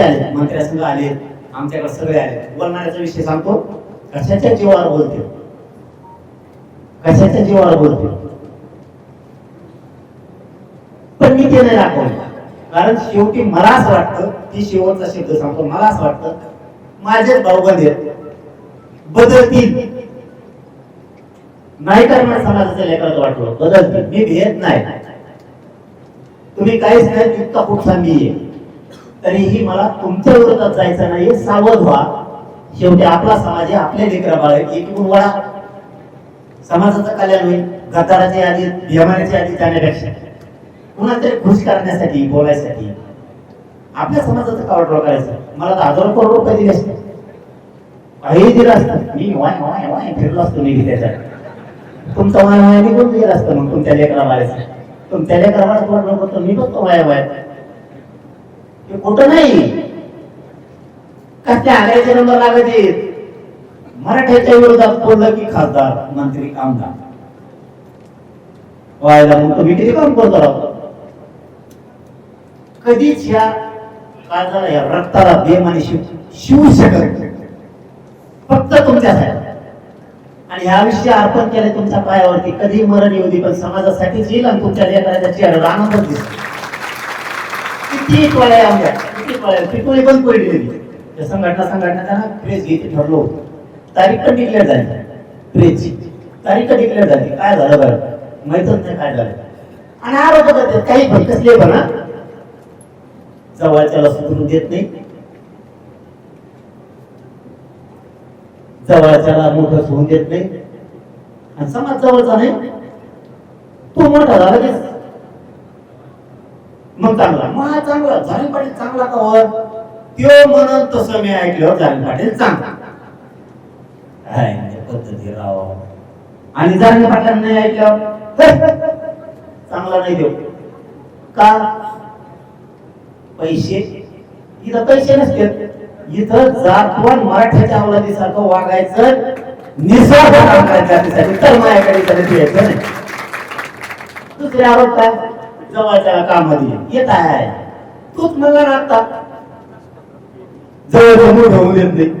नेते आले, मंत्र्यासंघ आले, आमच्याकडे सगळे आले. बोलणाऱ्याचा विषय सांगतो, कशाच्या जीवावर बोलते, कशाच्या जीवावर बोलते. पण मी ते नाही दाखवलं, कारण शेवटी मला असं वाटतं, ती शेवटचा शब्द सांगतो, मला असं वाटतं माझेच भाऊबंद बदलतील नाही करणार समाजाच्या लेकराचं वाटलं बदलतील. मी भेद नाही, तुम्ही काहीच नाही, तितका पुढचा मी आहे. तरीही मला तुमच्या विरोधात जायचं नाही, सावध व्हा. शेवटी आपला समाज आहे, आपले लेकरा बाळ एकूण वळा, समाजाचं कल्याण होईल. गटाराच्या यादीत, भिमानाच्या यादीत जाण्यापेक्षा कुणाला तरी खुश करण्यासाठी, बोलायसाठी आपल्या समाजाचं कावड करायचं. मला तर 1000 करोड रुपये दिले असते, काही दिलं असतं, मी वाय वाय वाय फिरलो असतो मी त्याच्यात. तुमचा वाय वाय निघून गेला असतं. मग तुमच्या लेकरा बाळाचं, तुमच्या लेकरा बाळाचं वाटलं होतं, मी बघतो वाय वाय. हे कुठं नाही का त्या आगायचे नंबर लागायचे. मराठ्याच्या विरोधात बोललं की खासदार, मंत्री, आमदार व्हायला मग तुम्ही किती काम करतो राहतो. कधीच ह्या काळजाला, या रक्ताला बेमानी शिवू शकत फक्त तुमच्यासाठी. आणि ह्या विषय अर्पण केले तुमच्या पायावरती. कधी मरण येऊ दे, पण समाजासाठीच येईल. आणि तुमच्या लेकराच्या चेहऱ्यावर आनंदच दिसतो. किती टोळ्या आमच्या, किती टोळ्या, ती बंद पडली. संघटना त्यांना प्रेस घेते ठरलो, तारीख पण डिक्लेअर झाली, प्रेसची तारीख डिक्लेअर झाली. काय झालं बरं माहितच नाही काय झालं. आणि आरोप करतात काही पण, कसले पण, जवळच्याला सुधरून देत नाही, जवळच्याला मोठं सोडून देत नाही. आणि समाज जवळचा नाही, तो मोठा झाला की मग चांगला, मग चांगला झाले पाटील चांगला का वर त्यो म्हणून तसं मी ऐकलं झाले पाटील चांगला पद्धती राव. आणि झाले पाटलांना नाही ऐकलं चांगला नाही देऊ का, पैसे इथं पैसे नसते, इथं जातवान मराठ्याच्या अवलादीसारखं वागायचं, निस्वार्थ काम करायचं, तर माझ्याकडे द्यायचं नाही. दुसरे आरोप काय, जवळच्या कामामध्ये येत आहे, तूच मला आता जवळ मोठं होऊ देत नाही.